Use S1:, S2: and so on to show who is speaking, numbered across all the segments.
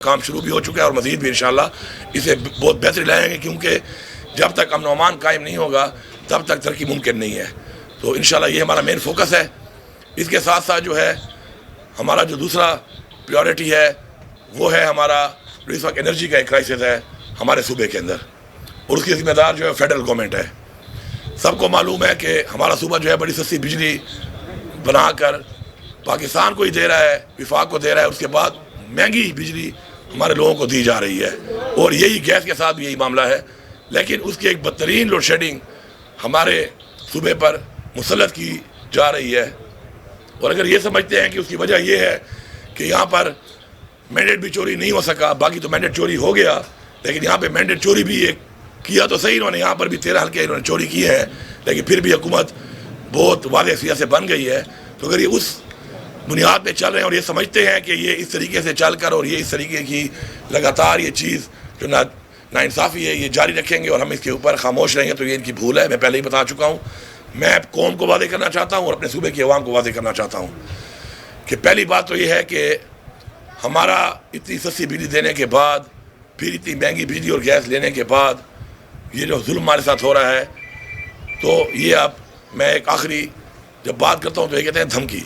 S1: کام شروع بھی ہو چکا ہے اور مزید بھی انشاءاللہ اسے بہت بہتری لائیں گے، کیونکہ جب تک امن و امان قائم نہیں ہوگا تب تک ترقی ممکن نہیں ہے۔ تو انشاءاللہ یہ ہمارا مین فوکس ہے۔ اس کے ساتھ ساتھ جو ہے ہمارا جو دوسرا پریورٹی ہے وہ ہے ہمارا اس وقت انرجی کا ایک کرائسس ہے ہمارے صوبے کے اندر، اور اس کی ذمہ دار جو ہے فیڈرل گورنمنٹ ہے۔ سب کو معلوم ہے کہ ہمارا صوبہ جو ہے بڑی سستی بجلی بنا کر پاکستان کو ہی دے رہا ہے، وفاق کو دے رہا ہے، اس کے بعد مہنگی بجلی ہمارے لوگوں کو دی جا رہی ہے، اور یہی گیس کے ساتھ بھی یہی معاملہ ہے۔ لیکن اس کی ایک بدترین لوڈ شیڈنگ ہمارے صوبے پر مسلط کی جا رہی ہے، اور اگر یہ سمجھتے ہیں کہ اس کی وجہ یہ ہے کہ یہاں پر مینڈیٹ بھی چوری نہیں ہو سکا، باقی تو مینڈیٹ چوری ہو گیا، لیکن یہاں پہ مینڈیٹ چوری بھی ایک کیا تو صحیح انہوں نے، یہاں پر بھی 13 حلقے انہوں نے چوری کیے ہیں، لیکن پھر بھی حکومت بہت واضح سیاست سے بن گئی ہے۔ تو اگر یہ اس بنیاد پہ چل رہے ہیں اور یہ سمجھتے ہیں کہ یہ اس طریقے سے چل کر اور یہ اس طریقے کی لگاتار یہ چیز جو ناانصافی ہے یہ جاری رکھیں گے اور ہم اس کے اوپر خاموش رہیں گے، تو یہ ان کی بھول ہے۔ میں پہلے ہی بتا چکا ہوں، میں قوم کو واضح کرنا چاہتا ہوں اور اپنے صوبے کی عوام کو واضح کرنا چاہتا ہوں کہ پہلی بات تو یہ ہے کہ ہمارا اتنی سستی بجلی دینے کے بعد، پھر اتنی مہنگی بجلی اور گیس لینے کے بعد یہ جو ظلم ہمارے ساتھ ہو رہا ہے، تو یہ اب میں ایک آخری جب بات کرتا ہوں تو یہ کہتے ہیں دھمکی۔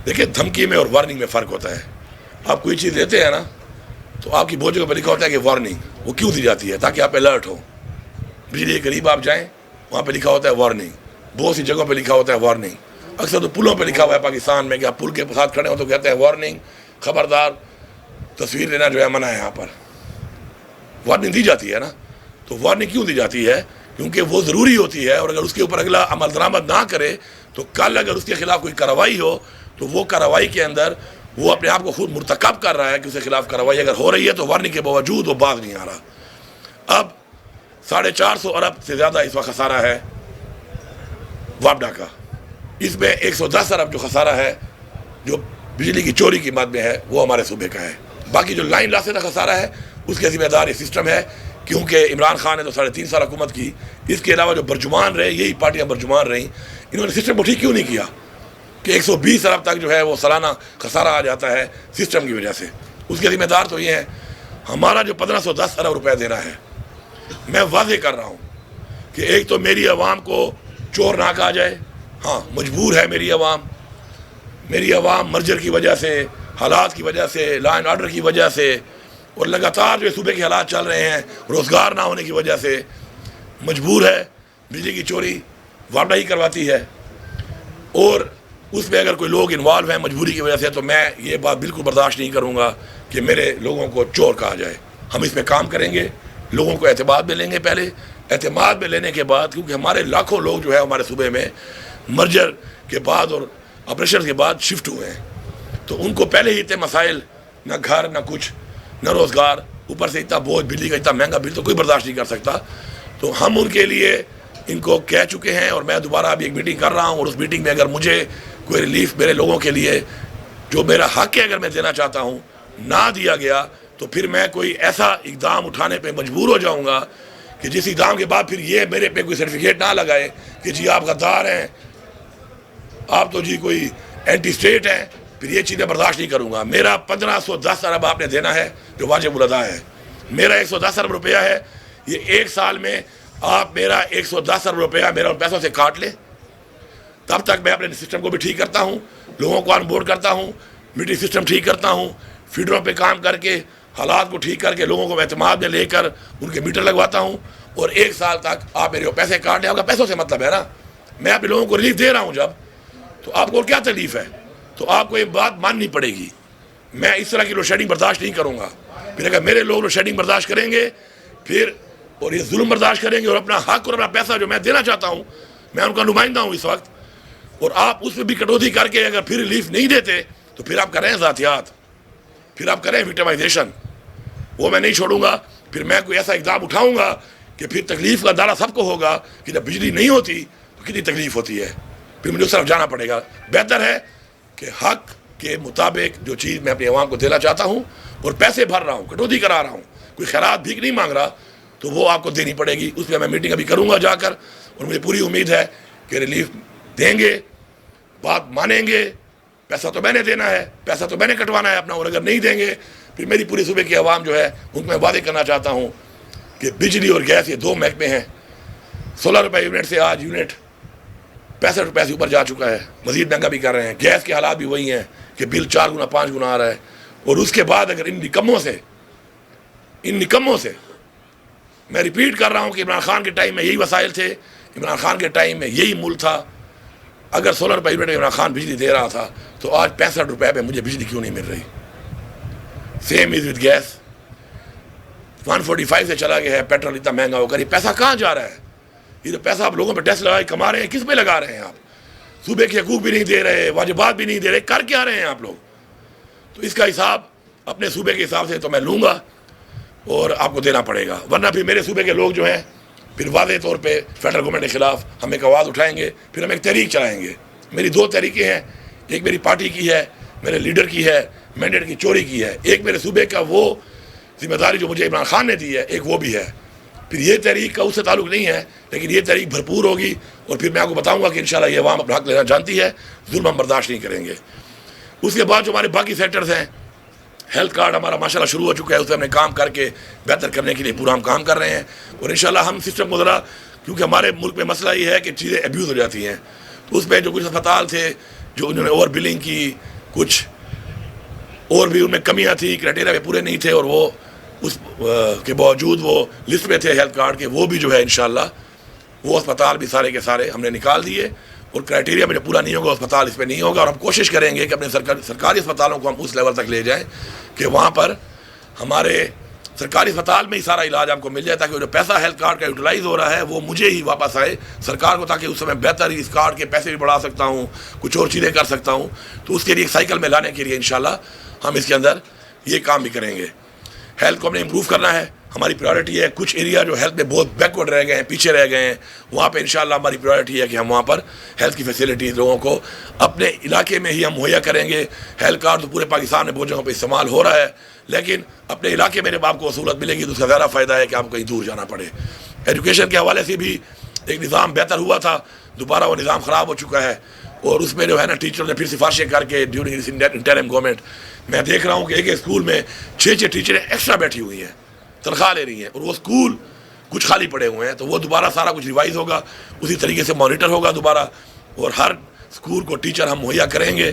S1: دیکھیں، دھمکی میں اور وارننگ میں فرق ہوتا ہے۔ آپ کوئی چیز لیتے ہیں نا تو آپ کی بہت جگہ پہ لکھا ہوتا ہے کہ وارننگ، وہ کیوں دی جاتی ہے؟ تاکہ آپ الرٹ ہو، بجلی کے قریب آپ جائیں وہاں پہ لکھا ہوتا ہے وارننگ، بہت سی جگہوں پہ لکھا ہوتا ہے وارننگ، اکثر تو پلوں پہ لکھا ہوا ہے پاکستان میں کہ آپ پل کے ساتھ کھڑے ہو تو کہتے ہیں وارننگ، خبردار، تصویر لینا جو ہے منع ہے۔ یہاں پر وارننگ دی جاتی ہے نا، تو وارننگ کیوں دی جاتی ہے؟ کیونکہ وہ ضروری ہوتی ہے، اور اگر اس کے اوپر اگلا عمل درآمد نہ کرے تو کل اگر اس کے خلاف کوئی کارروائی ہو تو وہ کارروائی کے اندر وہ اپنے آپ کو خود مرتکب کر رہا ہے کہ اس کے خلاف کارروائی اگر ہو رہی ہے تو وارننگ کے باوجود وہ باز نہیں آ رہا۔ اب 450 ارب سے زیادہ اس وقت خسارہ ہے وابڈا کا، اس میں 110 ارب جو خسارہ ہے جو بجلی کی چوری کی مد میں ہے وہ ہمارے صوبے کا ہے۔ باقی جو لائن لاسے کا خسارہ ہے اس کے ذمہ دار یہ سسٹم ہے، کیونکہ عمران خان نے تو 3.5 سال حکومت کی، اس کے علاوہ جو برجمان رہے، یہی پارٹیاں برجمان رہیں، انہوں نے سسٹم کو ٹھیک کیوں نہیں کیا کہ 120 ارب تک جو ہے وہ سالانہ خسارہ آ جاتا ہے سسٹم کی وجہ سے۔ اس کے ذمہ دار تو یہ ہے۔ ہمارا جو 1510 ارب روپے دینا ہے، میں واضح کر رہا ہوں کہ ایک تو میری عوام کو چور نہ کہا جائے، ہاں مجبور ہے میری عوام مرجر کی وجہ سے، حالات کی وجہ سے، لا اینڈ آرڈر کی وجہ سے، اور لگاتار جو صوبے کے حالات چل رہے ہیں روزگار نہ ہونے کی وجہ سے مجبور ہے بجلی کی چوری وابڈا ہی کرواتی ہے، اور اس میں اگر کوئی لوگ انوالو ہیں مجبوری کی وجہ سے تو میں یہ بات بالکل برداشت نہیں کروں گا کہ میرے لوگوں کو چور کہا جائے۔ ہم اس پہ کام کریں گے، لوگوں کو اعتماد میں لیں گے، پہلے اعتماد میں لینے کے بعد، کیونکہ ہمارے لاکھوں لوگ جو ہے ہمارے صوبے میں مرجر کے بعد اور آپریشن کے بعد شفٹ ہوئے ہیں، تو ان کو پہلے ہی اتنے مسائل، نہ گھر نہ کچھ نہ روزگار، اوپر سے اتنا بوجھ بجلی کا، اتنا مہنگا بل تو کوئی برداشت نہیں کر سکتا۔ تو ہم ان کے لیے ان کو کہہ چکے ہیں، اور میں دوبارہ ابھی ایک میٹنگ کر رہا ہوں، اور اس میٹنگ میں اگر مجھے کوئی ریلیف میرے لوگوں کے لیے جو میرا حق ہے اگر میں دینا چاہتا ہوں نہ دیا گیا تو پھر میں کوئی ایسا اقدام اٹھانے پہ مجبور ہو جاؤں گا کہ جس اقدام کے بعد پھر یہ میرے پہ کوئی سرٹیفکیٹ نہ لگائے کہ جی آپ غدار ہیں، آپ تو جی کوئی اینٹی اسٹیٹ ہیں، پھر یہ چیزیں برداشت نہیں کروں گا۔ میرا 1510 ارب آپ نے دینا ہے جو واجب الادا ہے، میرا 110 ارب روپیہ ہے، یہ ایک سال میں آپ میرا 110 ارب روپیہ میرا پیسوں سے کاٹ لیں، تب تک میں اپنے سسٹم کو بھی ٹھیک کرتا ہوں، لوگوں کو آن بورڈ کرتا ہوں، میٹنگ سسٹم ٹھیک کرتا ہوں، فیڈروں پہ کام کر کے حالات کو ٹھیک کر کے لوگوں کو اعتماد میں لے کر ان کے میٹر لگواتا ہوں، اور ایک سال تک آپ میرے پیسے کاٹ لیں۔ آپ کا پیسوں سے مطلب ہے نا، میں اپنے لوگوں کو ریلیف دے رہا ہوں جب، تو آپ کو کیا تکلیف ہے؟ تو آپ کو یہ بات ماننی پڑے گی۔ میں اس طرح کی لوڈ شیڈنگ برداشت نہیں کروں گا۔ پھر اگر میرے لوگ لوڈ شیڈنگ برداشت کریں گے پھر اور یہ ظلم برداشت کریں گے اور اپنا حق اور اپنا پیسہ جو میں دینا چاہتا ہوں، میں ان کا نمائندہ ہوں اس وقت، اور آپ اس میں بھی کٹوتی کر کے اگر پھر ریلیف نہیں دیتے تو پھر آپ کریں ذاتیات، پھر آپ کریں وکٹمائزیشن، وہ میں نہیں چھوڑوں گا۔ پھر میں کوئی ایسا اقدام اٹھاؤں گا کہ پھر تکلیف کا اندازہ سب کو ہوگا کہ جب بجلی نہیں ہوتی تو کتنی تکلیف ہوتی ہے، پھر مجھے اس طرف جانا پڑے گا۔ بہتر ہے کہ حق کے مطابق جو چیز میں اپنی عوام کو دینا چاہتا ہوں اور پیسے بھر رہا ہوں، کٹوتی کرا رہا ہوں، کوئی خیرات بھیک نہیں مانگ رہا، تو وہ آپ کو دینی پڑے گی۔ اس پہ میں میٹنگ ابھی کروں گا جا کر، اور مجھے پوری امید ہے کہ ریلیف دیں گے، بات مانیں گے۔ پیسہ تو میں نے دینا ہے، پیسہ تو میں نے کٹوانا ہے اپنا، اور اگر نہیں دیں گے پھر میری پوری صوبے کی عوام جو ہے ان کو میں واضح کرنا چاہتا ہوں کہ بجلی اور گیس یہ دو محکمے ہیں. 16 روپے یونٹ سے آج یونٹ 65 روپے سے اوپر جا چکا ہے, مزید مہنگا بھی کر رہے ہیں. گیس کے حالات بھی وہی ہیں کہ بل 4 گنا 5 گنا آ رہا ہے. اور اس کے بعد اگر ان نکموں سے میں ریپیٹ کر رہا ہوں کہ عمران خان کے ٹائم میں یہی وسائل تھے, عمران خان کے ٹائم میں یہی ملک تھا, اگر 16 روپے یونٹ عمران خان بجلی دے رہا تھا تو آج 65 روپے پہ مجھے بجلی کیوں نہیں مل رہی؟ Same is with gas. 145 سے چلا گیا ہے, پیٹرول اتنا مہنگا ہو کر یہ پیسہ کہاں جا رہا ہے؟ یہ تو پیسہ آپ لوگوں پہ ٹیکس لگا کے کما رہے ہیں, کس پہ لگا رہے ہیں آپ؟ صوبے کے حقوق بھی نہیں دے رہے, واجبات بھی نہیں دے رہے, کر کیا رہے ہیں آپ لوگ؟ تو اس کا حساب اپنے صوبے کے حساب سے تو میں لوں گا اور آپ کو دینا پڑے گا, ورنہ پھر میرے صوبے کے لوگ جو ہیں پھر واضح طور پہ فیڈرل گورنمنٹ کے خلاف ہم ایک آواز اٹھائیں گے, پھر ہم ایک تحریک چلائیں گے. میری 2 تحریکیں ہیں, ایک میری پارٹی کی ہے, میرے لیڈر کی ہے, مینڈیٹ کی چوری کی ہے. ایک میرے صوبے کا وہ ذمہ داری جو مجھے عمران خان نے دی ہے, ایک وہ بھی ہے. پھر یہ تحریک کا اس سے تعلق نہیں ہے, لیکن یہ تحریک بھرپور ہوگی اور پھر میں آپ کو بتاؤں گا کہ انشاءاللہ یہ عوام اپنا حق لینا جانتی ہے, ظلم ہم برداشت نہیں کریں گے. اس کے بعد جو ہمارے باقی سیکٹرز ہیں, ہیلتھ کارڈ ہمارا ماشاءاللہ شروع ہو چکا ہے, اس پہ ہم نے کام کر کے بہتر کرنے کے لیے پورا ہم کام کر رہے ہیں. اور انشاءاللہ ہم سسٹم کو ذرا, کیونکہ ہمارے ملک میں مسئلہ یہ ہے کہ چیزیں ایبیوز ہو جاتی ہیں, تو اس میں جو کچھ اسپتال تھے جو انہوں نے اوور بلنگ کی, کچھ اور بھی ان میں کمیاں تھیں, کرائٹیریا پہ پورے نہیں تھے, اور وہ اس کے باوجود وہ لسٹ میں تھے ہیلتھ کارڈ کے, وہ بھی جو ہے انشاءاللہ وہ اسپتال بھی سارے کے سارے ہم نے نکال دیے. اور کرائٹیریا میں جو پورا نہیں ہوگا اسپتال اس پہ نہیں ہوگا, اور ہم کوشش کریں گے کہ اپنے سرکاری اسپتالوں کو ہم اس لیول تک لے جائیں کہ وہاں پر ہمارے سرکاری اسپتال میں ہی سارا علاج ہم کو مل جائے, تاکہ وہ جو پیسہ ہیلتھ کارڈ کا یوٹیلائز ہو رہا ہے وہ مجھے ہی واپس آئے سرکار کو, تاکہ اس میں بہتر اس کارڈ کے پیسے بھی بڑھا سکتا ہوں, کچھ اور چیزیں کر سکتا ہوں. تو اس کے لیے ایک سائیکل میں لانے کے لیے انشاءاللہ ہم اس کے اندر یہ کام بھی کریں گے. ہیلتھ کو ہم نے امپروو کرنا ہے, ہماری پرائیورٹی ہے. کچھ ایریا جو ہیلتھ میں بہت بیکورڈ رہ گئے ہیں, پیچھے رہ گئے ہیں, وہاں پہ انشاءاللہ ہماری پرائیورٹی ہے کہ ہم وہاں پر ہیلتھ کی فیسلٹیز لوگوں کو اپنے علاقے میں ہی ہم مہیا کریں گے. ہیلتھ کارڈ تو پورے پاکستان میں بہت جگہوں پہ استعمال ہو رہا ہے, لیکن اپنے علاقے میں جب آپ کو سہولت ملے گی تو اس کا زیادہ فائدہ ہے کہ آپ کو کہیں دور جانا پڑے. ایجوکیشن کے حوالے سے بھی ایک نظام بہتر ہوا تھا, دوبارہ وہ نظام خراب ہو چکا ہے, اور اس میں جو ہے نا ٹیچروں نے پھر سفارشیں کر کے ڈیورنگ انٹرم گورنمنٹ میں دیکھ رہا ہوں کہ ایک اسکول میں 6 ٹیچریں ایکسٹرا بیٹھی ہوئی ہیں, تنخواہ لے رہی ہیں, اور وہ اسکول کچھ خالی پڑے ہوئے ہیں. تو وہ دوبارہ سارا کچھ ریوائز ہوگا, اسی طریقے سے مانیٹر ہوگا دوبارہ, اور ہر اسکول کو ٹیچر ہم مہیا کریں گے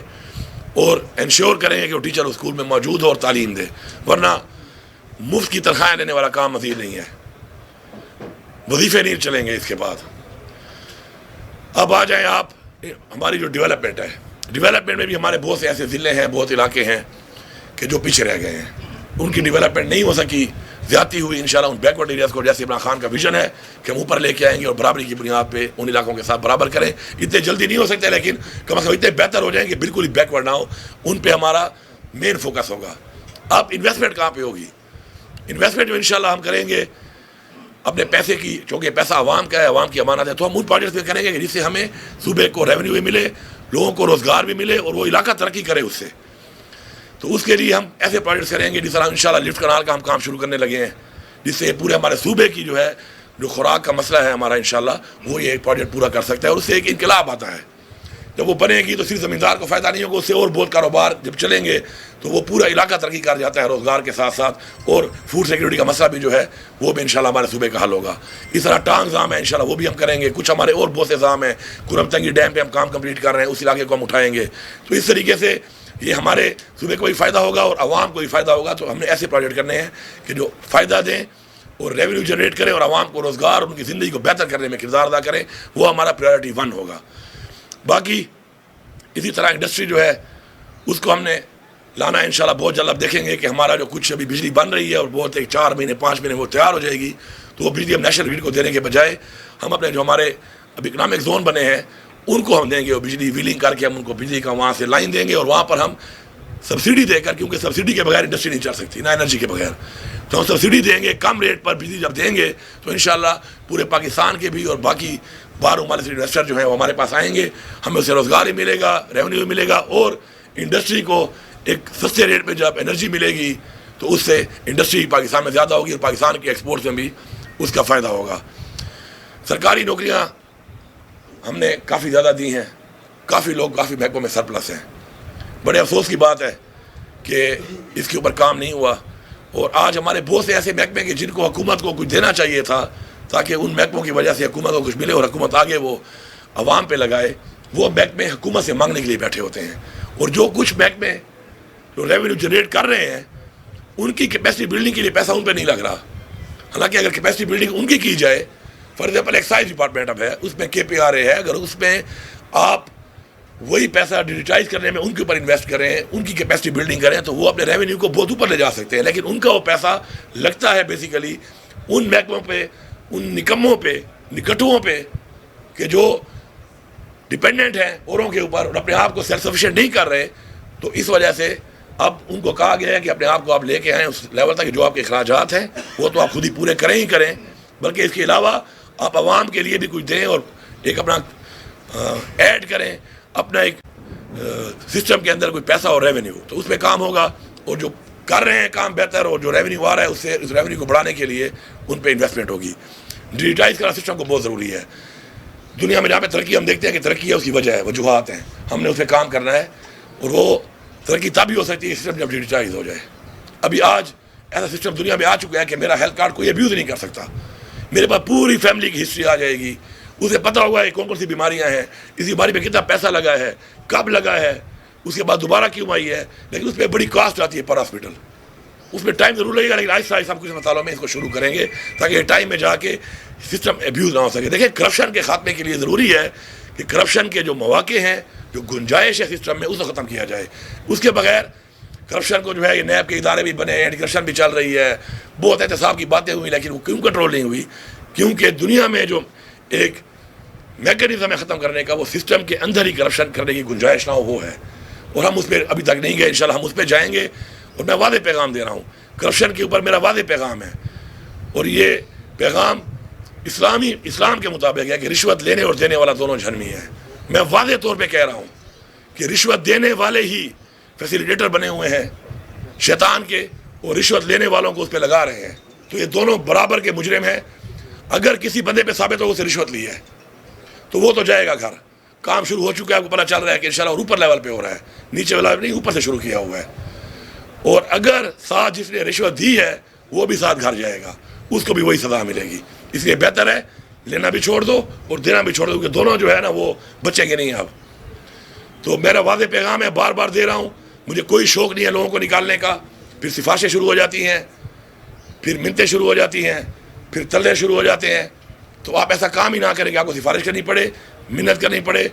S1: اور انشور کریں گے کہ وہ ٹیچر اسکول میں موجود ہو اور تعلیم دے, ورنہ مفت کی تنخواہیں لینے والا کام مزید نہیں ہے, وظیفے نہیں چلیں گے. اس کے بعد اب آ جائیں آپ ہماری جو ڈیولپمنٹ ہے, ڈیولپمنٹ میں بھی ہمارے بہت سے ایسے ضلع ہیں, بہت علاقے ہیں کہ جو پیچھے رہ گئے ہیں, ان کی ڈیولپمنٹ نہیں ہو سکی, زیادتی ہوئی. انشاءاللہ ان بیکورڈ ایریاز کو جیسے عمران خان کا ویژن ہے کہ ہم اوپر لے کے آئیں گے اور برابری کی بنیاد پہ ان علاقوں کے ساتھ برابر کریں. اتنے جلدی نہیں ہو سکتے, لیکن کم از کم اتنے بہتر ہو جائیں کہ بالکل ہی بیکورڈ نہ ہو. ان پہ ہمارا مین فوکس ہوگا. اب انویسٹمنٹ کہاں پہ ہوگی؟ انویسٹمنٹ جو انشاءاللہ ہم کریں گے اپنے پیسے کی, چونکہ پیسہ عوام کا ہے, عوام کی امانت ہے, تو ہم ان پروجیکٹس پہ کریں گے کہ جس سے ہمیں صوبے کو ریونیو بھی ملے, لوگوں کو روزگار بھی ملے, اور وہ علاقہ ترقی کرے اس سے. تو اس کے لیے ہم ایسے پروجیکٹس کریں گے, جس طرح انشاءاللہ لفٹ کنال کا ہم کام شروع کرنے لگے ہیں, جس سے پورے ہمارے صوبے کی جو ہے جو خوراک کا مسئلہ ہے ہمارا انشاءاللہ وہ یہ پروجیکٹ پورا کر سکتا ہے, اور اس سے ایک انقلاب آتا ہے. جب وہ بنے گی تو صرف زمیندار کو فائدہ نہیں ہوگا, اس سے اور بہت کاروبار جب چلیں گے تو وہ پورا علاقہ ترقی کر جاتا ہے روزگار کے ساتھ ساتھ, اور فوڈ سیکورٹی کا مسئلہ بھی جو ہے وہ بھی انشاءاللہ ہمارے صوبے کا حل ہوگا. اس طرح ٹانگ ضام ہے انشاءاللہ وہ بھی ہم کریں گے. کچھ ہمارے اور بہت سے ضام ہیں, کرم تنگی ڈیم پہ ہم کام کمپلیٹ کر رہے ہیں, اس علاقے کو ہم اٹھائیں گے. تو اس طریقے سے یہ ہمارے صوبے کو بھی فائدہ ہوگا اور عوام کو بھی فائدہ ہوگا. تو ہم نے ایسے پروجیکٹ کرنے ہیں کہ جو فائدہ دیں اور ریونیو جنریٹ کریں اور عوام کو روزگار اور ان کی زندگی کو بہتر کرنے میں کردار ادا کریں. وہ ہمارا پرائیورٹی 1 ہوگا. باقی اسی طرح انڈسٹری جو ہے اس کو ہم نے لانا ہے انشاءاللہ بہت جلد. اب دیکھیں گے کہ ہمارا جو کچھ ابھی بجلی بن رہی ہے اور بہت 4 مہینے 5 مہینے وہ تیار ہو جائے گی, تو وہ بجلی ہم نیشنل گرڈ کو دینے کے بجائے ہم اپنے جو ہمارے اب اکنامک زون بنے ہیں ان کو ہم دیں گے, وہ بجلی ویلنگ کر کے ہم ان کو بجلی کا وہاں سے لائن دیں گے, اور وہاں پر ہم سبسڈی دے کر, کیونکہ سبسڈی کے بغیر انڈسٹری نہیں چل سکتی نہ انرجی کے بغیر, تو ہم سبسڈی دیں گے, کم ریٹ پر بجلی جب دیں گے تو انشاءاللہ پورے پاکستان کے بھی اور باقی باہر ممالک سے انویسٹر جو ہیں وہ ہمارے پاس آئیں گے. ہمیں اسے روزگار بھی ملے گا, ریونیو بھی ملے گا, اور انڈسٹری کو ایک سستے ریٹ پہ جب انرجی ملے گی تو اس سے انڈسٹری پاکستان میں زیادہ ہوگی اور پاکستان کے ایکسپورٹس میں بھی اس کا فائدہ ہوگا. سرکاری نوکریاں ہم نے کافی زیادہ دی ہیں, کافی لوگ کافی بینکوں میں سرپلس ہیں. بڑے افسوس کی بات ہے کہ اس کے اوپر کام نہیں ہوا. اور آج ہمارے بہت سے ایسے محکمے کہ جن کو حکومت کو کچھ دینا چاہیے تھا تاکہ ان محکموں کی وجہ سے حکومت کو کچھ ملے اور حکومت آگے وہ عوام پہ لگائے، وہ محکمے حکومت سے مانگنے کے لیے بیٹھے ہوتے ہیں. اور جو کچھ محکمے جو ریونیو جنریٹ کر رہے ہیں ان کی کیپیسٹی بلڈنگ کے لیے پیسہ ان پہ نہیں لگ رہا. حالانکہ اگر کیپیسٹی بلڈنگ ان کی جائے، فار ایگزامپل ایکسائز ڈپارٹمنٹ اب ہے، اس میں KPRA ہے، اگر اس میں آپ وہی پیسہ ڈیجیٹائز کرنے میں ان کے اوپر انویسٹ کریں، ان کی کیپیسٹی بلڈنگ کریں، تو وہ اپنے ریونیو کو بہت اوپر لے جا سکتے ہیں. لیکن ان کا وہ پیسہ لگتا ہے بیسیکلی ان محکموں پہ، ان نکموں پہ، نکٹوؤں پہ کہ جو ڈپینڈنٹ ہیں اوروں کے اوپر اور اپنے آپ کو سیلف سفیشینٹ نہیں کر رہے. تو اس وجہ سے اب ان کو کہا گیا ہے کہ اپنے آپ کو آپ لے کے آئیں اس لیول تک کہ جو آپ کے اخراجات ہیں وہ تو آپ خود ہی پورے کریں ہی کریں، بلکہ اس کے علاوہ آپ عوام کے لیے بھی کچھ دیں اور ایک اپنا ایڈ کریں اپنا ایک سسٹم کے اندر کوئی پیسہ اور ریونیو، تو اس پہ کام ہوگا. اور جو کر رہے ہیں کام بہتر اور جو ریونیو آ رہا ہے اس سے اس ریونیو کو بڑھانے کے لیے ان پہ انویسٹمنٹ ہوگی. ڈیجیٹائز کرنا سسٹم کو بہت ضروری ہے. دنیا میں جہاں پہ ترقی ہم دیکھتے ہیں کہ ترقی ہے اس کی وجہ ہے، وجوہات ہیں، ہم نے اس پہ کام کرنا ہے. اور وہ ترقی تب ہی ہو سکتی ہے سسٹم جب ڈیجیٹائز ہو جائے. ابھی آج ایسا سسٹم دنیا میں آ چکا ہے کہ میرا ہیلتھ کارڈ کوئی ابیوز نہیں کر سکتا. میرے پاس پوری فیملی کی ہسٹری آ جائے گی، اسے پتہ ہوگا کہ کون کون سی بیماریاں ہیں، اس بیماری پہ کتنا پیسہ لگا ہے، کب لگا ہے، اس کے بعد دوبارہ کیوں آئی ہے. لیکن اس پہ بڑی کاسٹ آتی ہے پر ہاسپٹل. اس میں ٹائم ضرور لگے گا، لیکن آہستہ آہستہ ہم کچھ اسپتالوں میں اس کو شروع کریں گے تاکہ ٹائم میں جا کے سسٹم ابیوز نہ ہو سکے. دیکھیں کرپشن کے خاتمے کے لیے ضروری ہے کہ کرپشن کے جو مواقع ہیں، جو گنجائش ہے سسٹم میں، اس کو ختم کیا جائے. اس کے بغیر کرپشن کو جو ہے یہ نیب کے ادارے بھی بنے، اینٹی کرپشن بھی چل رہی ہے، بہت احتساب کی باتیں ہوئی، لیکن وہ کیوں کنٹرول نہیں ہوئی؟ کیونکہ دنیا میں جو ایک میکینزم ہے ختم کرنے کا، وہ سسٹم کے اندر ہی کرپشن کرنے کی گنجائش نہ ہو، وہ ہے. اور ہم اس پہ ابھی تک نہیں گئے، انشاءاللہ ہم اس پہ جائیں گے. اور میں واضح پیغام دے رہا ہوں، کرپشن کے اوپر میرا واضح پیغام ہے، اور یہ پیغام اسلام کے مطابق ہے کہ رشوت لینے اور دینے والا دونوں جہنمی ہے. میں واضح طور پہ کہہ رہا ہوں کہ رشوت دینے والے ہی فیسیلیٹیٹر بنے ہوئے ہیں شیطان کے، اور رشوت لینے والوں کو اس پہ لگا رہے ہیں. تو یہ دونوں برابر کے مجرم ہیں. اگر کسی بندے پہ ثابت ہو اسے رشوت لی ہے تو وہ تو جائے گا گھر. کام شروع ہو چکا ہے، آپ کو پتہ چل رہا ہے کہ انشاءاللہ اور اوپر لیول پہ ہو رہا ہے، نیچے والا نہیں، اوپر سے شروع کیا ہوا ہے. اور اگر ساتھ جس نے رشوت دی ہے وہ بھی ساتھ گھر جائے گا، اس کو بھی وہی سزا ملے گی. اس لیے بہتر ہے لینا بھی چھوڑ دو اور دینا بھی چھوڑ دو، کیونکہ دونوں جو ہے نا وہ بچیں گے نہیں اب. تو میرا واضح پیغام ہے، بار بار دے رہا ہوں، مجھے کوئی شوق نہیں ہے لوگوں کو نکالنے کا. پھر سفارشیں شروع ہو جاتی ہیں، پھر منتیں شروع ہو جاتی ہیں، پھر تلے شروع ہو جاتے ہیں. تو آپ ایسا کام ہی نہ کریں کہ آپ کو سفارش کرنی پڑے، منت کرنی پڑے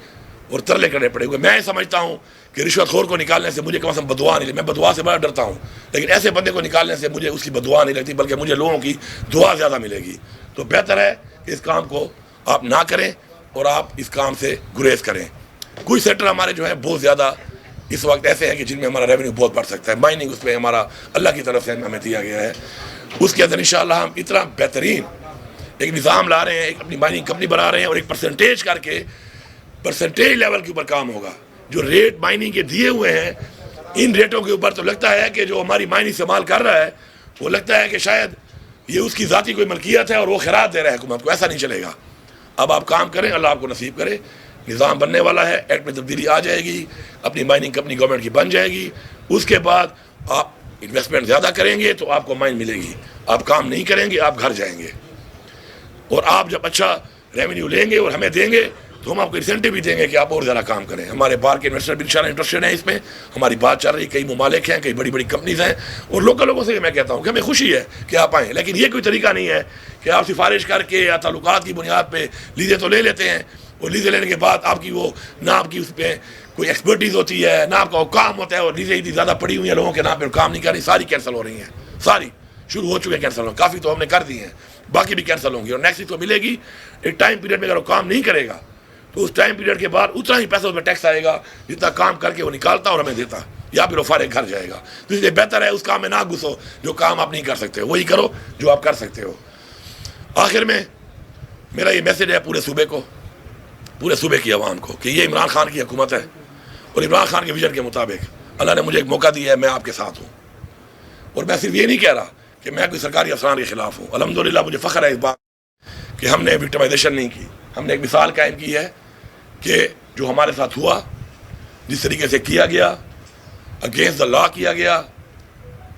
S1: اور ترلے کرنے پڑے. کیونکہ میں سمجھتا ہوں کہ رشوت خور کو نکالنے سے مجھے کم از کم بدعا نہیں لگتی. میں بدعا سے بڑا ڈرتا ہوں، لیکن ایسے بندے کو نکالنے سے مجھے اس کی بدعا نہیں لگتی، بلکہ مجھے لوگوں کی دعا زیادہ ملے گی. تو بہتر ہے کہ اس کام کو آپ نہ کریں اور آپ اس کام سے گریز کریں. کچھ سیکٹر ہمارے جو ہیں بہت زیادہ اس وقت ایسے ہیں کہ جن میں ہمارا ریونیو بہت بڑھ سکتا ہے. مائننگ اس پہ ہمارا اللہ کی طرف سے ہمیں دیا گیا ہے. اس کے اندر انشاءاللہ ہم اتنا بہترین ایک نظام لا رہے ہیں، ایک اپنی مائننگ کمپنی بنا رہے ہیں، اور ایک پرسنٹیج کر کے پرسنٹیج لیول کے اوپر کام ہوگا. جو ریٹ مائننگ کے دیے ہوئے ہیں ان ریٹوں کے اوپر تو لگتا ہے کہ جو ہماری مائن استعمال کر رہا ہے وہ لگتا ہے کہ شاید یہ اس کی ذاتی کوئی ملکیت ہے اور وہ خیرات دے رہا ہے حکومت کو. ایسا نہیں چلے گا. اب آپ کام کریں، اللہ آپ کو نصیب کرے. نظام بننے والا ہے، ایکٹ میں تبدیلی آ جائے گی، اپنی مائننگ کمپنی گورنمنٹ کی بن جائے گی. اس کے بعد آپ انویسٹمنٹ زیادہ کریں گے تو آپ کو مائن ملے گی. آپ کام نہیں کریں گے آپ گھر جائیں گے. اور آپ جب اچھا ریونیو لیں گے اور ہمیں دیں گے تو ہم آپ کو انسینٹیو بھی دیں گے کہ آپ اور زیادہ کام کریں. ہمارے باہر کے انویسٹر بھی انشاءاللہ انٹرسٹڈ ہیں اس میں. ہماری بات چل رہی، کئی ممالک ہیں، کئی بڑی بڑی کمپنیز ہیں، اور لوکل لوگوں سے میں کہتا ہوں کہ ہمیں خوشی ہے کہ آپ آئیں. لیکن یہ کوئی طریقہ نہیں ہے کہ آپ سفارش کر کے یا تعلقات کی بنیاد پہ لیزیں تو لے لیتے ہیں، اور لیزیں لینے کے بعد آپ کی وہ نہ آپ کی اس پہ کوئی ایکسپرٹیز ہوتی ہے، نہ آپ کا وہ کام ہوتا ہے، اور لیزیں اتنی زیادہ پڑی ہوئی ہیں لوگوں کے نام پہ کام نہیں کر رہی. ساری کینسل ہو رہی ہیں، ساری شروع ہو چکے ہیں کینسل ہونا. کافی تو ہم نے کر دی ہیں، باقی بھی کینسل ہوں گی. اور نیکسٹ اس کو ملے گی ایک ٹائم پیریڈ میں. اگر وہ کام نہیں کرے گا تو اس ٹائم پیریڈ کے بعد اتنا ہی پیسہ اس میں ٹیکس آئے گا جتنا کام کر کے وہ نکالتا اور ہمیں دیتا، یا پھر وہ فارغ گھر جائے گا. تو اس لیے بہتر ہے اس کام میں نہ گھسو جو کام آپ نہیں کر سکتے ہو، وہی کرو جو آپ کر سکتے ہو. آخر میں میرا یہ میسیج ہے پورے صوبے کو، پورے صوبے کی عوام کو، کہ یہ عمران خان کی حکومت ہے، اور عمران خان کے ویژن کے مطابق اللہ نے مجھے ایک موقع دیا ہے، میں آپ کے ساتھ ہوں. اور میں صرف یہ نہیں کہہ رہا کہ میں کوئی سرکاری افسران کے خلاف ہوں. الحمدللہ مجھے فخر ہے اس بات کہ ہم نے وکٹمائزیشن نہیں کی. ہم نے ایک مثال قائم کی ہے کہ جو ہمارے ساتھ ہوا، جس طریقے سے کیا گیا، اگینسٹ دا لا کیا گیا،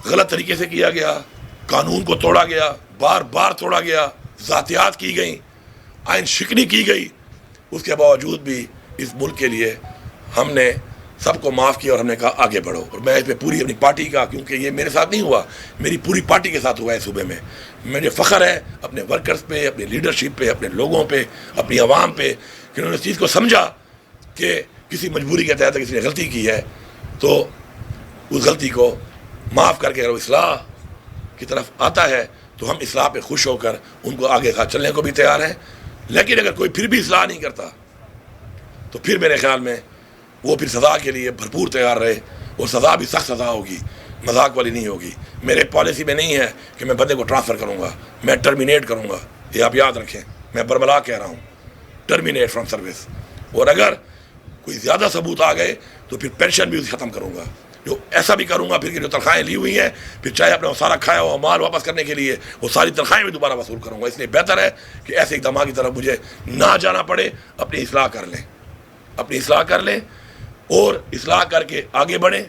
S1: غلط طریقے سے کیا گیا، قانون کو توڑا گیا، بار بار توڑا گیا، ذاتیات کی گئیں، آئین شکنی کی گئی، اس کے باوجود بھی اس ملک کے لیے ہم نے سب کو معاف کیا اور ہم نے کہا آگے بڑھو. اور میں اس پہ پوری اپنی پارٹی کا، کیونکہ یہ میرے ساتھ نہیں ہوا، میری پوری پارٹی کے ساتھ ہوا ہے صوبے میں، مجھے فخر ہے اپنے ورکرز پہ، اپنی لیڈرشپ پہ، اپنے لوگوں پہ، اپنی عوام پہ، کہ انہوں نے اس چیز کو سمجھا کہ کسی مجبوری کے تحت کسی نے غلطی کی ہے تو اس غلطی کو معاف کر کے اگر وہ اصلاح کی طرف آتا ہے تو ہم اصلاح پہ خوش ہو کر ان کو آگے ساتھ چلنے کو بھی تیار ہیں. لیکن اگر کوئی پھر بھی اصلاح نہیں کرتا تو پھر میرے خیال میں وہ پھر سزا کے لیے بھرپور تیار رہے، اور سزا بھی سخت سزا ہوگی، مذاق والی نہیں ہوگی. میرے پالیسی میں نہیں ہے کہ میں بندے کو ٹرانسفر کروں گا، میں ٹرمینیٹ کروں گا. یہ آپ یاد رکھیں، میں برملا کہہ رہا ہوں، ٹرمینیٹ فرام سروس. اور اگر کوئی زیادہ ثبوت آ گئے تو پھر پینشن بھی ختم کروں گا. جو ایسا بھی کروں گا پھر کہ جو تنخواہیں لی ہوئی ہیں، پھر چاہے اپنا سارا کھایا ہوا مال واپس کرنے کے لیے وہ ساری تنخواہیں بھی دوبارہ وصول کروں گا. اس لیے بہتر ہے کہ ایسے اقدامات کی طرف مجھے نہ جانا پڑے. اپنی اصلاح کر لیں، اپنی اصلاح کر لیں اور اصلاح کر کے آگے بڑھیں،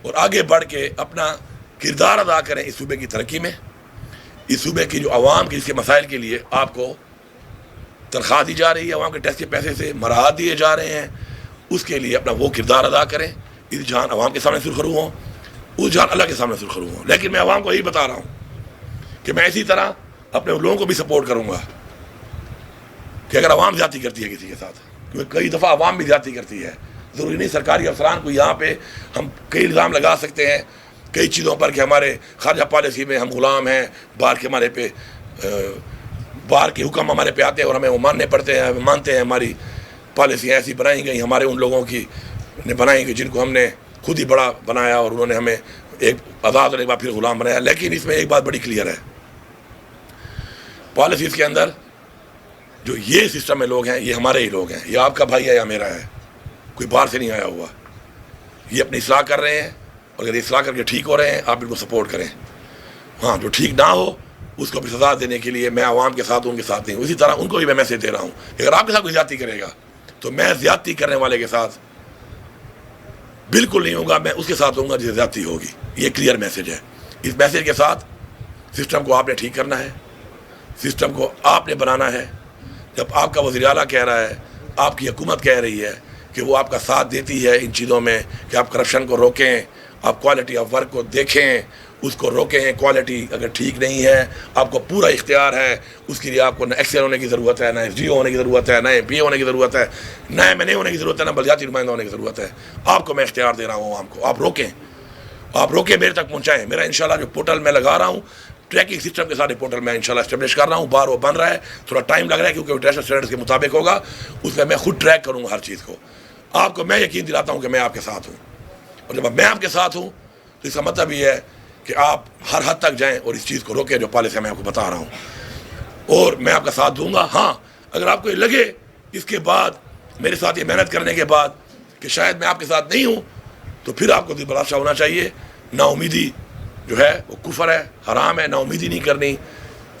S1: اور آگے بڑھ کے اپنا کردار ادا کریں اس صوبے کی ترقی میں. اس صوبے کی جو عوام کے اس کے مسائل کے لیے آپ کو تنخواہ دی جا رہی ہے، عوام کے ٹیکس کے پیسے سے مراحت دیے جا رہے ہیں، اس کے لیے اپنا وہ کردار ادا کریں. اس جہاں عوام کے سامنے سرخرو ہوں، اس جہاں اللہ کے سامنے سرخرو ہوں. لیکن میں عوام کو یہی بتا رہا ہوں کہ میں اسی طرح اپنے لوگوں کو بھی سپورٹ کروں گا کہ اگر عوام زیادتی کرتی ہے کسی کے ساتھ، کیونکہ کئی دفعہ عوام بھی زیادتی کرتی ہے. ضروری نہیں سرکاری افسران کو یہاں پہ ہم کئی الزام لگا سکتے ہیں کئی چیزوں پر کہ ہمارے خارجہ پالیسی میں ہم غلام ہیں، باہر کے ہمارے پہ باہر کے حکم ہمارے پہ آتے ہیں اور ہمیں وہ ماننے پڑتے ہیں، مانتے ہیں. ہماری پالیسیاں ایسی بنائی گئی ہمارے ان لوگوں کی نے بنائی گئی جن کو ہم نے خود ہی بڑا بنایا اور انہوں نے ہمیں ایک آزاد اور ایک بار پھر غلام بنایا. لیکن اس میں ایک بات بڑی کلیئر ہے، پالیسیز کے اندر جو یہ سسٹم میں لوگ ہیں یہ ہمارے ہی لوگ ہیں، یہ آپ کا بھائی ہے یا میرا ہے، کوئی باہر سے نہیں آیا ہوا. یہ اپنی اصلاح کر رہے ہیں اور اگر اصلاح کر کے ٹھیک ہو رہے ہیں آپ ان کو سپورٹ کریں. ہاں جو ٹھیک نہ ہو اس کو بھی سزا دینے کے لیے میں عوام کے ساتھ ہوں، ان کے ساتھ نہیں ہوں. اسی طرح ان کو بھی میں میسیج دے رہا ہوں کہ اگر آپ کے ساتھ کوئی زیادتی کرے گا تو میں زیادتی کرنے والے کے ساتھ بالکل نہیں ہوگا، میں اس کے ساتھ ہوں گا جسے زیادتی ہوگی. یہ کلیئر میسیج ہے. اس میسیج کے ساتھ سسٹم کو آپ نے ٹھیک کرنا ہے، سسٹم کو آپ نے بنانا ہے. جب آپ کا وزیر اعلیٰ کہہ رہا ہے، آپ کی حکومت کہہ رہی ہے کہ وہ آپ کا ساتھ دیتی ہے ان چیزوں میں کہ آپ کرپشن کو روکیں، آپ کوالٹی آف ورک کو دیکھیں، اس کو روکیں. کوالٹی اگر ٹھیک نہیں ہے آپ کو پورا اختیار ہے، اس کے لیے آپ کو نہ ایکسل ہونے کی ضرورت ہے، نہ ایس ڈی او ہونے کی ضرورت ہے، نہ ایم پی ہونے کی ضرورت ہے، نہ ایم این اے ہونے کی ضرورت ہے، نہ بلدیاتی نمائندہ ہونے کی ضرورت ہے. آپ کو میں اختیار دے رہا ہوں عوام کو، آپ روکیں، آپ روکیں، میرے تک پہنچائیں. میرا انشاءاللہ جو پورٹل میں لگا رہا ہوں ٹریکنگ سسٹم کے ساتھ پورٹل میں انشاءاللہ اسٹیبلش کر رہا ہوں. بار وہ بن رہا ہے، تھوڑا ٹائم لگ رہا ہے کیونکہ وہ انٹرنیشنل اسٹینڈرڈز کے مطابق ہوگا. اس میں خود ٹریک کروں گا ہر چیز کو. آپ کو میں یقین دلاتا ہوں کہ میں آپ کے ساتھ ہوں، اور جب میں آپ کے ساتھ ہوں تو اس کا مطلب یہ ہے کہ آپ ہر حد تک جائیں اور اس چیز کو روکیں جو پالیسی میں آپ کو بتا رہا ہوں، اور میں آپ کا ساتھ دوں گا. ہاں اگر آپ کو یہ لگے اس کے بعد میرے ساتھ یہ محنت کرنے کے بعد کہ شاید میں آپ کے ساتھ نہیں ہوں تو پھر آپ کو دل برداشت ہونا چاہیے. نا امیدی جو ہے وہ کفر ہے، حرام ہے. نا امیدی نہیں کرنی.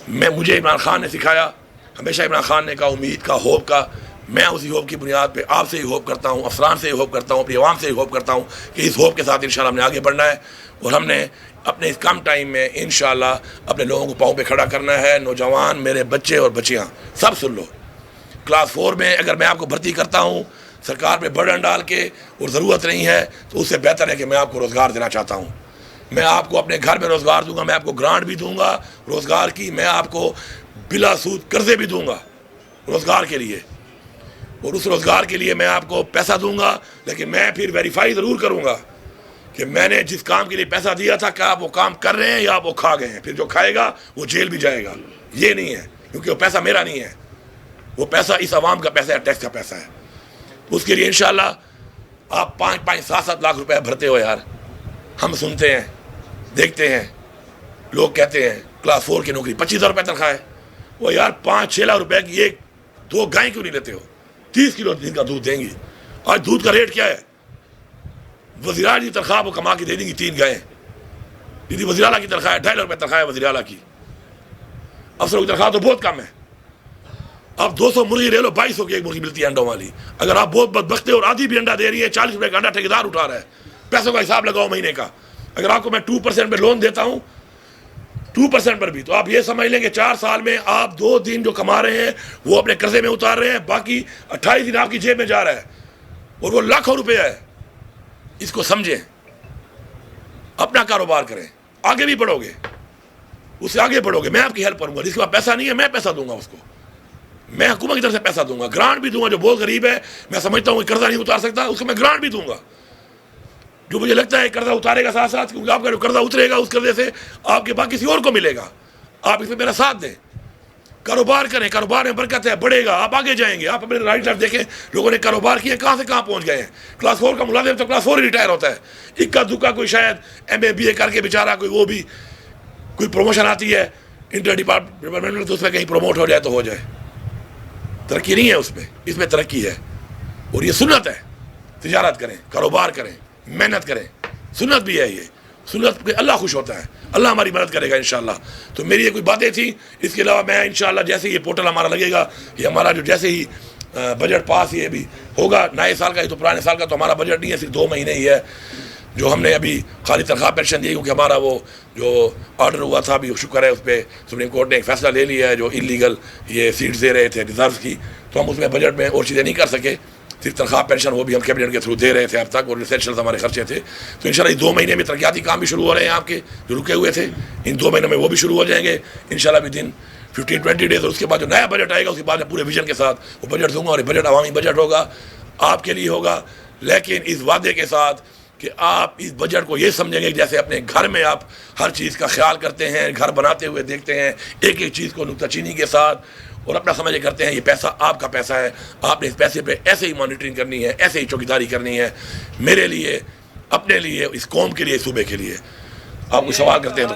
S1: مجھے عمران خان نے سکھایا، ہمیشہ عمران خان نے کہا امید کا، ہوپ کا. میں اسی ہوپ کی بنیاد پہ آپ سے ہی ہوپ کرتا ہوں، افسران سے ہی ہوپ کرتا ہوں، اپنی عوام سے ہی ہوپ کرتا ہوں کہ اس ہوپ کے ساتھ انشاءاللہ ہم نے آگے بڑھنا ہے اور ہم نے اپنے اس کم ٹائم میں انشاءاللہ اپنے لوگوں کو پاؤں پہ کھڑا کرنا ہے. نوجوان، میرے بچے اور بچیاں سب سن لو، کلاس 4 میں اگر میں آپ کو بھرتی کرتا ہوں سرکار پہ برڈن ڈال کے اور ضرورت نہیں ہے تو اس سے بہتر ہے کہ میں آپ کو روزگار دینا چاہتا ہوں. میں آپ کو اپنے گھر میں روزگار دوں گا، میں آپ کو گرانٹ بھی دوں گا روزگار کی، میں آپ کو بلا سود قرضے بھی دوں گا روزگار کے لیے، اور اس روزگار کے لیے میں آپ کو پیسہ دوں گا. لیکن میں پھر ویریفائی ضرور کروں گا کہ میں نے جس کام کے لیے پیسہ دیا تھا کیا آپ وہ کام کر رہے ہیں یا آپ وہ کھا گئے ہیں. پھر جو کھائے گا وہ جیل بھی جائے گا. یہ نہیں ہے کیونکہ وہ پیسہ میرا نہیں ہے، وہ پیسہ اس عوام کا پیسہ ہے، ٹیکس کا پیسہ ہے. اس کے لیے انشاءاللہ آپ 5-5 7-7 لاکھ روپے بھرتے ہو یار. ہم سنتے ہیں، دیکھتے ہیں، لوگ کہتے ہیں کلاس 4 کی نوکری 25,000 روپے تنخواہ ہے. وہ یار 5-6 لاکھ روپے کی 1-2 گائیں کیوں نہیں لیتے ہو؟ 30 کلو دن کا دودھ دیں گی. آج دودھ کا ریٹ کیا ہے؟ وزیر اعلیٰ کی تنخواہ وہ کما کے دے دیں گی 3 گائیں. یعنی وزیر اعلیٰ کی تنخواہ ہے 2.5 لاکھ روپے تنخواہ ہے وزیر اعلیٰ کی. افسروں کی تنخواہ تو بہت کم ہے. آپ 200 مرغی لے لو، 2200 کی ایک مرغی ملتی ہے انڈوں والی. اگر آپ بہت بدبخت ہیں اور آدھی بھی انڈا دے رہی ہے، 40 روپے کا انڈا ٹھیکیدار اٹھا رہا ہے. پیسوں کا حساب لگاؤ مہینے کا. اگر آپ کو میں 2% پہ لون دیتا ہوں 2% پر بھی, تو آپ یہ سمجھ لیں کہ 4 سال میں آپ 2 دن جو کما رہے ہیں وہ اپنے قرضے میں اتار رہے ہیں, باقی 28 دن آپ کی جیب میں جا رہا ہے, اور وہ لاکھوں روپے ہے. اس کو سمجھیں, اپنا کاروبار کریں, آگے بھی بڑھو گے, اس سے آگے بڑھو گے. میں آپ کی ہیلپ کروں گا, جس کے پاس پیسہ نہیں ہے میں پیسہ دوں گا اس کو, میں حکومت کی طرف سے پیسہ دوں گا, گرانٹ بھی دوں گا. جو بہت غریب ہے میں سمجھتا ہوں کہ قرضہ نہیں اتار سکتا, اس کو میں گرانٹ بھی دوں گا. جو مجھے لگتا ہے قرضہ اتارے گا ساتھ ساتھ, کیونکہ آپ کا جو قرضہ اترے گا اس قرضے سے آپ کے بعد کسی اور کو ملے گا. آپ اس میں میرا ساتھ دیں, کاروبار کریں, کاروبار میں برکت ہے, بڑھے گا, آپ آگے جائیں گے. آپ اپنے رائٹ طرف دیکھیں, لوگوں نے کاروبار کیے کہاں سے کہاں پہنچ گئے ہیں. کلاس 4 کا ملازم تو کلاس 4 ہی ریٹائر ہوتا ہے, اکا دکا کوئی شاید ایم اے بی اے کر کے بیچارہ کوئی وہ بھی کوئی پروموشن آتی ہے انٹر ڈپارٹمنٹ میں, تو اس میں کہیں پروموٹ ہو جائے تو ہو جائے. ترقی نہیں ہے اس میں, اس میں ترقی ہے. اور یہ سنت ہے, تجارت کریں, کاروبار کریں, محنت کریں, سنت بھی ہے. یہ سنت پہ اللہ خوش ہوتا ہے, اللہ ہماری مدد کرے گا انشاءاللہ. تو میری یہ کوئی باتیں تھیں. اس کے علاوہ میں انشاءاللہ جیسے یہ پورٹل ہمارا لگے گا, یہ ہمارا جو جیسے ہی بجٹ پاس یہ بھی ہوگا, نئے سال کا, یہ تو پرانے سال کا تو ہمارا بجٹ نہیں ہے, صرف 2 مہینے ہی ہے جو ہم نے ابھی خالی تنخواہ پینشن دی, کیونکہ ہمارا وہ جو آرڈر ہوا تھا بھی شکر ہے اس پہ سپریم کورٹ نے ایک فیصلہ لے لیا ہے. جو انلیگل یہ سیٹس دے رہے تھے ریزروز کی, تو ہم اس میں بجٹ میں اور چیزیں نہیں کر سکے, صرف تنخواہ پینشن وہ بھی ہم کیبنٹ کے تھرو دے رہے تھے اب تک, اور ریسیشنز ہمارے خرچے تھے. تو انشاءاللہ اس 2 مہینے میں ترقیاتی کام بھی شروع ہو رہے ہیں آپ کے جو رکے ہوئے تھے, ان 2 مہینوں میں وہ بھی شروع ہو جائیں گے انشاءاللہ بھی دن 15-20 ڈیز. اور اس کے بعد جو نیا بجٹ آئے گا اس کے بعد میں پورے ویژن کے ساتھ وہ بجٹ دوں گا, اور یہ بجٹ عوامی بجٹ ہوگا, آپ کے لیے ہوگا, لیکن اس وعدے کے ساتھ کہ آپ اس بجٹ کو یہ سمجھیں گے کہ جیسے اپنے گھر میں آپ ہر چیز کا خیال کرتے ہیں, گھر بناتے ہوئے دیکھتے ہیں ایک ایک چیز کو نکتہ چینی کے ساتھ, اور اپنا سمجھ کرتے ہیں یہ پیسہ آپ کا پیسہ ہے, آپ نے اس پیسے پہ ایسے ہی مانیٹرنگ کرنی ہے, ایسے ہی چوکیداری کرنی ہے, میرے لیے, اپنے لیے, اس قوم کے لیے, صوبے کے لیے. آپ کوئی سوال کرتے ہیں تو